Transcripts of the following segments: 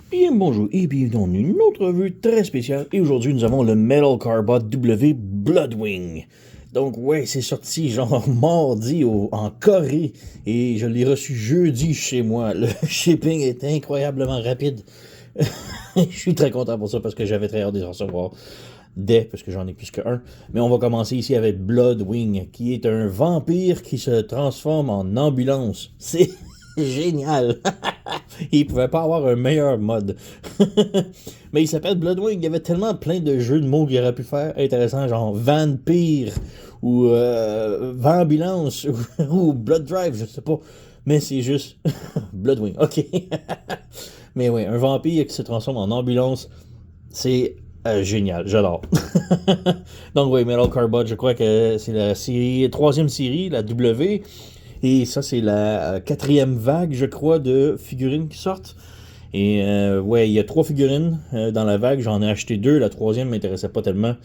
Bien bonjour et bienvenue dans une autre revue très spéciale. Et aujourd'hui, nous avons le Metal Carbot W Bloodwing. Donc ouais, c'est sorti genre mardi en Corée et je l'ai reçu jeudi chez moi. Le shipping est incroyablement rapide. Je suis très content pour ça parce que j'avais très hâte de les recevoir parce que j'en ai plus qu'un. Mais on va commencer ici avec Bloodwing, qui est un vampire qui se transforme en ambulance. C'est génial! Il pouvait pas avoir un meilleur mode. Mais il s'appelle Bloodwing. Il y avait tellement plein de jeux de mots qu'il aurait pu faire intéressants, genre Vampire ou Vambulance ou Blood Drive, je sais pas. Mais c'est juste Bloodwing. Ok. Mais ouais, un vampire qui se transforme en ambulance, c'est génial, j'adore. Donc oui, Metal Carbot, je crois que c'est la série, troisième série, la W. Et ça, c'est la quatrième vague, je crois, de figurines qui sortent. Et ouais, il y a 3 figurines dans la vague. J'en ai acheté 2. La troisième m'intéressait pas tellement.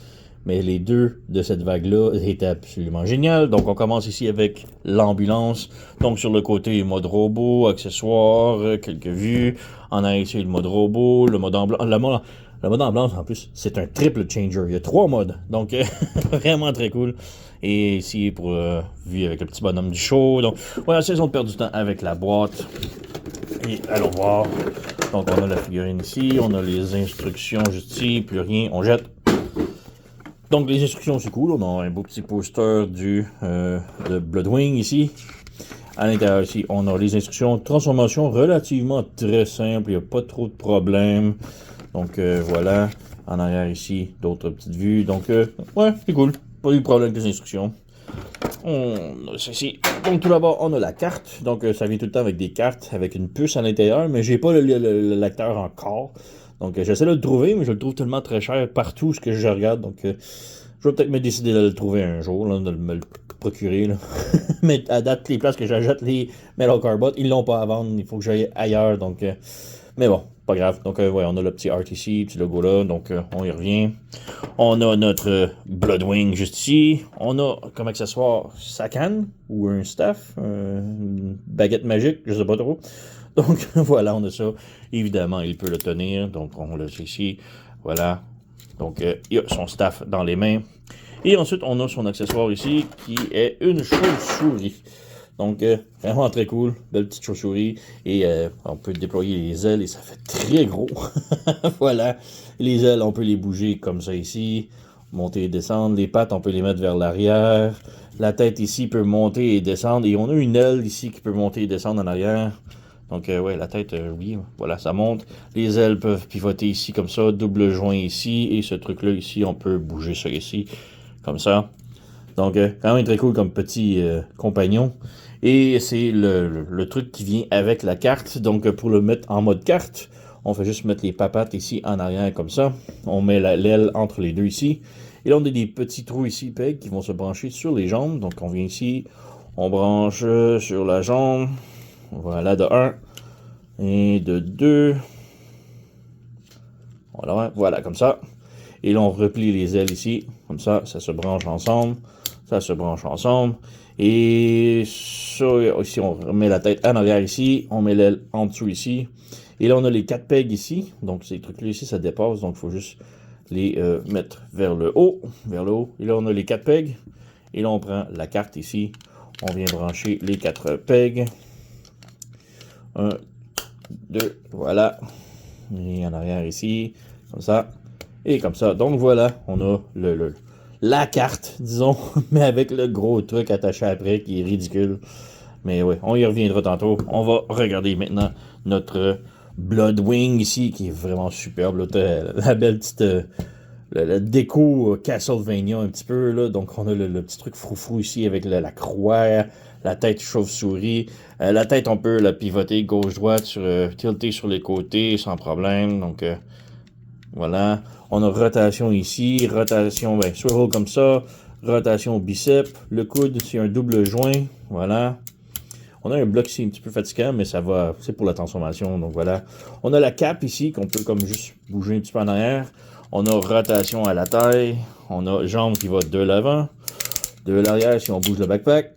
Mais les 2 de cette vague-là étaient absolument géniales. Donc on commence ici avec l'ambulance. Donc sur le côté, mode robot, accessoires, quelques vues. En arrière ici, le mode robot, le mode ambulance. Le mode ambulance, en plus, c'est un triple changer. Il y a 3 modes. Donc vraiment très cool. Et ici, pour vue avec le petit bonhomme du show. Donc voilà, c'est de perdre du temps avec la boîte. Et allons voir. Donc on a la figurine ici, on a les instructions juste ici, plus rien, on jette. Donc les instructions c'est cool, on a un beau petit poster de Bloodwing ici. À l'intérieur ici, on a les instructions de transformation relativement très simples, il n'y a pas trop de problèmes. Donc voilà, en arrière ici, d'autres petites vues. Donc ouais, c'est cool, pas eu de problème avec les instructions. On a ceci. Donc tout d'abord, on a la carte. Donc ça vient tout le temps avec des cartes, avec une puce à l'intérieur, mais j'ai pas le lecteur encore. Donc j'essaie de le trouver, mais je le trouve tellement très cher partout ce que je regarde. Donc je vais peut-être me décider de le trouver un jour, là, de me le procurer. Là. Mais à date, les places que j'achète les Metal Carbot, ils l'ont pas à vendre. Il faut que j'aille ailleurs. Donc mais bon, pas grave. Donc ouais, on a le petit art ici, petit logo là. Donc on y revient. On a notre Bloodwing juste ici. On a comme accessoire sa canne ou un staff, une baguette magique, je sais pas trop. Donc voilà, on a ça. Évidemment, il peut le tenir. Donc on l'a ici. Voilà. Donc il a son staff dans les mains. Et ensuite, on a son accessoire ici qui est une chauve-souris. Donc, vraiment très cool. Belle petite chauve-souris. Et on peut déployer les ailes et ça fait très gros. Voilà. Les ailes, on peut les bouger comme ça ici. Monter et descendre. Les pattes, on peut les mettre vers l'arrière. La tête ici peut monter et descendre. Et on a une aile ici qui peut monter et descendre en arrière. Donc, ouais, la tête, oui, voilà, ça monte. Les ailes peuvent pivoter ici comme ça. Double joint ici. Et ce truc-là ici, on peut bouger ça ici. Comme ça. Donc, quand même très cool comme petit compagnon. Et c'est le truc qui vient avec la carte. Donc, pour le mettre en mode carte, on fait juste mettre les papates ici en arrière comme ça. On met l'aile entre les deux ici. Et là, on a des petits trous ici, peg, qui vont se brancher sur les jambes. Donc, on vient ici, on branche sur la jambe. Voilà, de 1 et de 2. Voilà, comme ça. Et là, on replie les ailes ici. Comme ça se branche ensemble. Ça se branche ensemble. Et ça, ici, on remet la tête en arrière ici. On met l'aile en dessous ici. Et là, on a les 4 pegs ici. Donc, ces trucs-là ici, ça dépasse. Donc, il faut juste les mettre vers le haut. Vers le haut. Et là, on a les 4 pegs. Et là, on prend la carte ici. On vient brancher les 4 pegs. 1, 2, voilà. Et en arrière ici. Comme ça. Et comme ça. Donc voilà, on a la carte, disons, mais avec le gros truc attaché après qui est ridicule. Mais ouais, on y reviendra tantôt. On va regarder maintenant notre Bloodwing ici, qui est vraiment superbe. Là, la belle petite la déco Castlevania un petit peu. Là. Donc on a le petit truc froufrou ici avec la croix, la tête chauve-souris. La tête, on peut la pivoter gauche-droite, tilter sur les côtés sans problème. Donc voilà. On a rotation ici, rotation, swivel comme ça, rotation au bicep. Le coude, c'est un double joint. Voilà. On a un bloc ici un petit peu fatigant, mais ça va, c'est pour la transformation. Donc voilà. On a la cape ici, qu'on peut comme juste bouger un petit peu en arrière. On a rotation à la taille. On a jambe qui va de l'avant. De l'arrière si on bouge le backpack.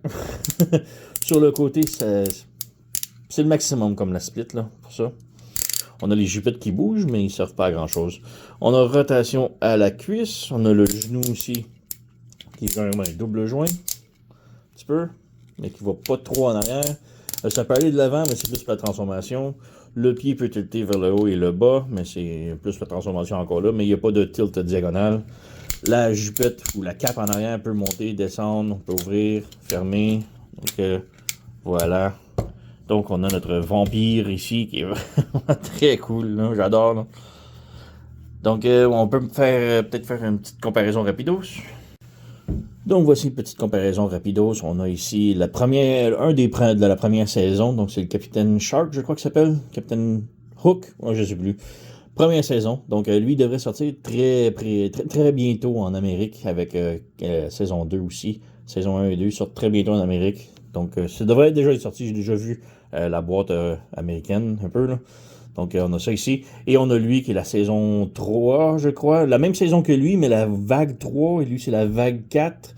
Sur le côté, c'est le maximum comme la split, là, pour ça. On a les jupettes qui bougent, mais ils ne servent pas à grand chose. On a rotation à la cuisse. On a le genou aussi, qui est carrément un double joint. Un petit peu, mais qui ne va pas trop en arrière. Ça peut aller de l'avant, mais c'est plus pour la transformation. Le pied peut tilter vers le haut et le bas, mais c'est plus la transformation encore là. Mais il n'y a pas de tilt diagonale. La jupette ou la cape en arrière peut monter, descendre, on peut ouvrir, fermer. Donc voilà. Donc on a notre vampire ici qui est vraiment très cool, j'adore. Donc on peut peut-être faire une petite comparaison rapidos. Donc voici une petite comparaison rapidos. On a ici la première, un des de la première saison. Donc c'est le Capitaine Shark, je crois qu'il s'appelle. Capitaine Hook, je ne sais plus. Première saison. Donc lui devrait sortir très bientôt en Amérique avec saison 2 aussi. Saison 1 et 2 sortent très bientôt en Amérique. Donc ça devrait déjà être sorti. J'ai déjà vu la boîte américaine un peu là. Donc, on a ça ici. Et on a lui qui est la saison 3, je crois. La même saison que lui, mais la vague 3. Et lui, c'est la vague 4.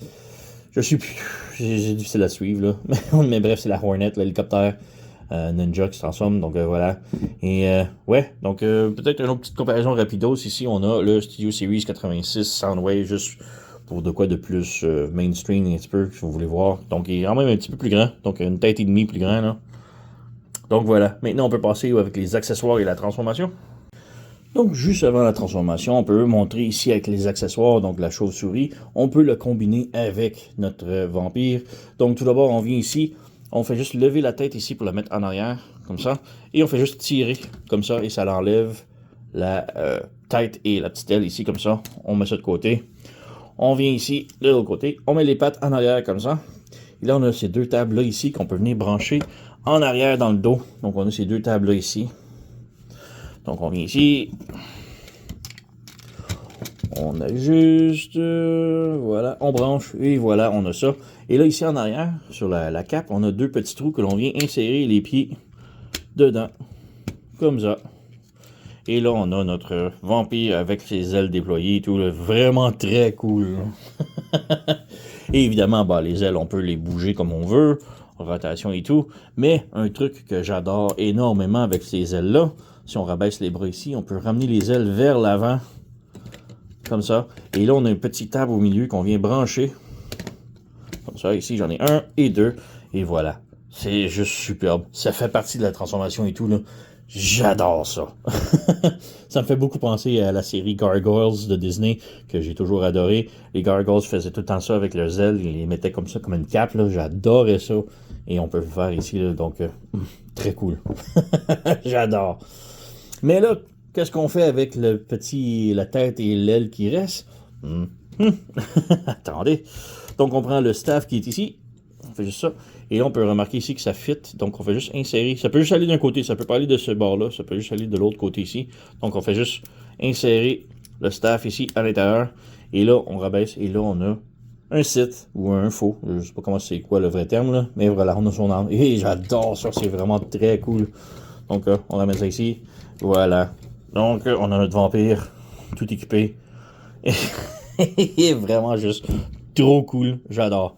Je sais plus. J'ai difficile à suivre, là. Mais bref, c'est la Hornet, l'hélicoptère Ninja qui se transforme. Donc, voilà. Et, ouais. Donc, peut-être une autre petite comparaison rapidos. Ici, on a le Studio Series 86 Soundwave, juste pour de quoi de plus mainstream, un petit peu, si vous voulez voir. Donc, il est quand même un petit peu plus grand. Donc, une tête et demie plus grand, là. Donc voilà, maintenant on peut passer avec les accessoires et la transformation. Donc juste avant la transformation, on peut montrer ici avec les accessoires, donc la chauve-souris, on peut le combiner avec notre vampire. Donc tout d'abord on vient ici, on fait juste lever la tête ici pour la mettre en arrière, comme ça, et on fait juste tirer comme ça et ça l'enlève la tête et la petite aile ici comme ça. On met ça de côté. On vient ici de l'autre côté, on met les pattes en arrière comme ça. Et là on a ces deux tables là ici qu'on peut venir brancher en arrière dans le dos. Donc on a ces deux tables là ici. Donc on vient ici. On ajuste. Voilà, on branche. Et voilà, on a ça. Et là ici en arrière, sur la cape, on a deux petits trous que l'on vient insérer les pieds dedans. Comme ça. Et là on a notre vampire avec ses ailes déployées et tout. Là, vraiment très cool. Et évidemment, bah, les ailes, on peut les bouger comme on veut. Rotation et tout, mais un truc que j'adore énormément avec ces ailes-là, si on rabaisse les bras ici, on peut ramener les ailes vers l'avant, comme ça, et là on a une petite table au milieu qu'on vient brancher, comme ça, ici j'en ai un et deux, et voilà, c'est juste superbe, ça fait partie de la transformation et tout, là, j'adore ça. Ça me fait beaucoup penser à la série Gargoyles de Disney, que j'ai toujours adoré. Les Gargoyles faisaient tout le temps ça avec leurs ailes, ils les mettaient comme ça, comme une cape, là, j'adorais ça. Et on peut le faire ici, là, donc très cool. J'adore. Mais là, qu'est-ce qu'on fait avec la tête et l'aile qui reste? Attendez. Donc on prend le staff qui est ici, on fait juste ça, et là on peut remarquer ici que ça fit, donc on fait juste insérer, ça peut juste aller d'un côté, ça peut pas aller de ce bord-là, ça peut juste aller de l'autre côté ici, donc on fait juste insérer le staff ici à l'intérieur, et là on rabaisse, et là on a un site ou un faux, je sais pas comment c'est quoi le vrai terme là, mais voilà, on a son arme, et j'adore ça, c'est vraiment très cool. Donc on ramène ça ici, voilà, donc on a notre vampire, tout équipé, et vraiment juste trop cool, j'adore.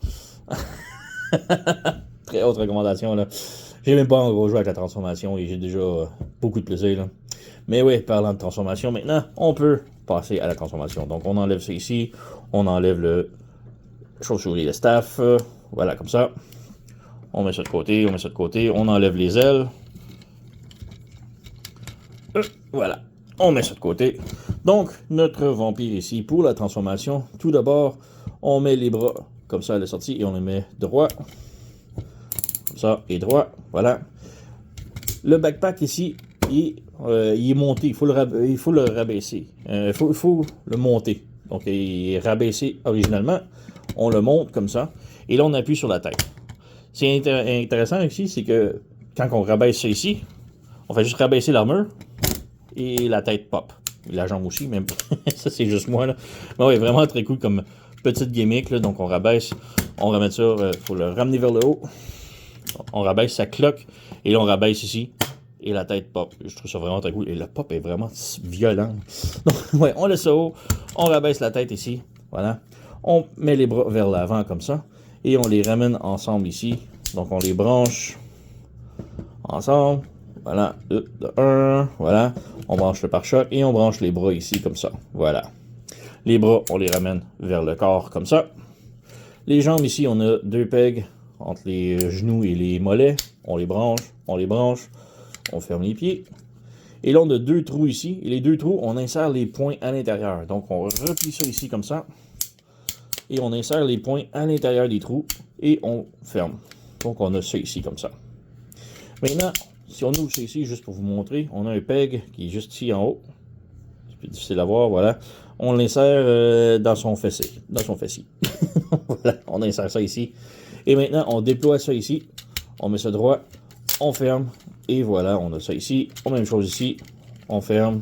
Très haute recommandation là. J'ai même pas en gros joué avec la transformation et j'ai déjà beaucoup de plaisir là. Mais oui, parlant de transformation, maintenant on peut passer à la transformation. Donc on enlève ça ici, on enlève le chauve-souris, le staff, voilà comme ça. On met ça de côté, on met ça de côté, on enlève les ailes. Voilà, on met ça de côté. Donc notre vampire ici pour la transformation, tout d'abord on met les bras comme ça à la sortie et on les met droit. Comme ça et droit, voilà. Le backpack ici, il est monté, il faut le rabaisser. Il faut le monter. Donc il est rabaissé originalement. On le monte comme ça. Et là on appuie sur la tête. Ce qui est intéressant ici, c'est que quand on rabaisse ça ici, on fait juste rabaisser l'armure et la tête pop. Et la jambe aussi, mais ça c'est juste moi là. Mais ouais, vraiment très cool comme petite gimmick là. Donc on rabaisse, on remet ça, faut le ramener vers le haut. On rabaisse, ça cloque, et là on rabaisse ici, et la tête pop. Je trouve ça vraiment très cool, et la pop est vraiment violente. Donc ouais, on laisse ça haut, on rabaisse la tête ici, voilà. On met les bras vers l'avant comme ça, et on les ramène ensemble ici. Donc on les branche ensemble, Voilà, de un, voilà. On branche le pare-choc et on branche les bras ici comme ça. Voilà. Les bras, on les ramène vers le corps comme ça. Les jambes ici, on a 2 pegs entre les genoux et les mollets. On les branche, on ferme les pieds. Et là, on a 2 trous ici. Et les 2 trous, on insère les points à l'intérieur. Donc, on replie ça ici comme ça. Et on insère les points à l'intérieur des trous. Et on ferme. Donc, on a ça ici comme ça. Maintenant, si on ouvre ça ici, juste pour vous montrer, on a un peg qui est juste ici en haut. C'est plus difficile à voir, voilà. On l'insère dans son fessier. Voilà, on insère ça ici. Et maintenant, on déploie ça ici. On met ça droit. On ferme. Et voilà, on a ça ici. Même chose ici. On ferme.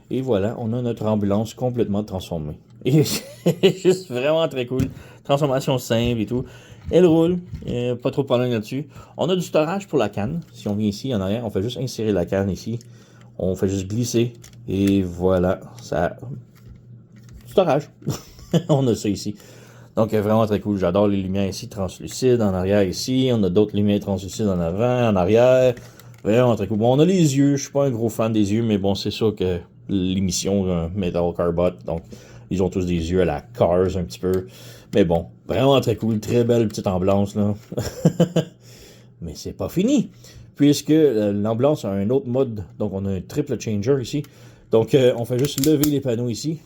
Et voilà, on a notre ambulance complètement transformée. Et c'est juste vraiment très cool. Transformation simple et tout. Elle roule. Pas trop de problème là-dessus. On a du storage pour la canne. Si on vient ici en arrière, on fait juste insérer la canne ici. On fait juste glisser. Et voilà, ça... Storage. On a ça ici. Donc, vraiment très cool. J'adore les lumières ici translucides en arrière ici. On a d'autres lumières translucides en avant, en arrière. Vraiment très cool. Bon, on a les yeux. Je suis pas un gros fan des yeux, mais bon, c'est ça que l'émission Metal Carbot. Donc, ils ont tous des yeux à la Cars un petit peu. Mais bon, vraiment très cool. Très belle petite ambulance, là. Mais c'est pas fini. Puisque l'ambulance a un autre mode. Donc, on a un triple changer ici. Donc, on fait juste lever les panneaux ici.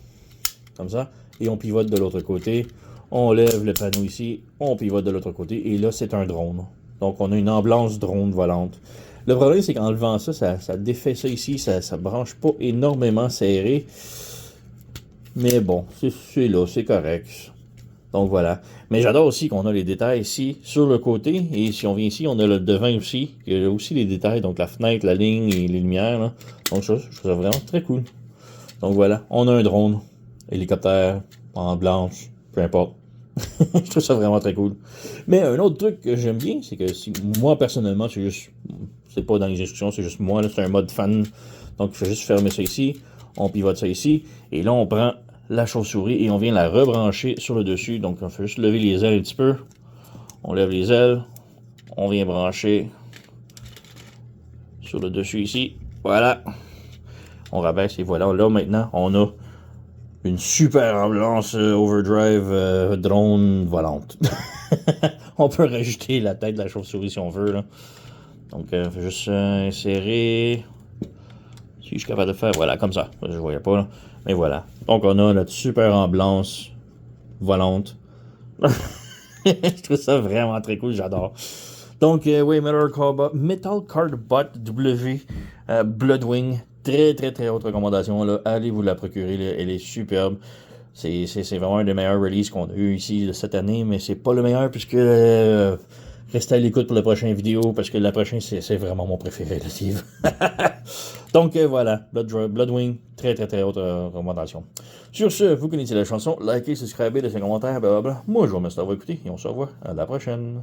Comme ça. Et on pivote de l'autre côté. On lève le panneau ici. On pivote de l'autre côté. Et là, c'est un drone. Donc, on a une ambulance drone volante. Le problème, c'est qu'en levant ça, ça défait ça ici. Ça branche pas énormément serré. Mais bon, c'est là, c'est correct. Donc voilà. Mais j'adore aussi qu'on a les détails ici sur le côté. Et si on vient ici, on a le devant aussi. Il y a aussi les détails. Donc la fenêtre, la ligne et les lumières. Là. Donc ça, je trouve ça vraiment très cool. Donc voilà. On a un drone. Hélicoptère. En blanche. Peu importe. Je trouve ça vraiment très cool. Mais un autre truc que j'aime bien, c'est que si moi personnellement, c'est juste. C'est pas dans les instructions, c'est juste moi. C'est un mode fan. Donc je fais juste fermer ça ici. On pivote ça ici. Et là, on prend la chauve-souris et on vient la rebrancher sur le dessus. Donc on fait juste lever les ailes un petit peu. On lève les ailes. On vient brancher sur le dessus ici. Voilà. On rabaisse et voilà. Là maintenant, on a une super ambulance overdrive drone volante. On peut rajouter la tête de la chauve-souris si on veut. Là. Donc on fait juste insérer. Si je suis capable de faire, voilà, comme ça. Je voyais pas, là. Mais voilà. Donc, on a notre super ambulance volante. Je trouve ça vraiment très cool, j'adore. Donc, oui, Metal Carbot W Bloodwing. Très, très, très haute recommandation. Là. Allez vous la procurer, là. Elle est superbe. C'est vraiment un des meilleurs releases qu'on a eu ici cette année, mais c'est pas le meilleur puisque restez à l'écoute pour la prochaine vidéo parce que la prochaine, c'est vraiment mon préféré, le Steve. Donc voilà, Bloodwing, très très très haute recommandation. Sur ce, vous connaissez la chanson, likez, subscribez, laissez un commentaire, blablabla. Moi, je vous remercie d'avoir écouté et on se revoit à la prochaine.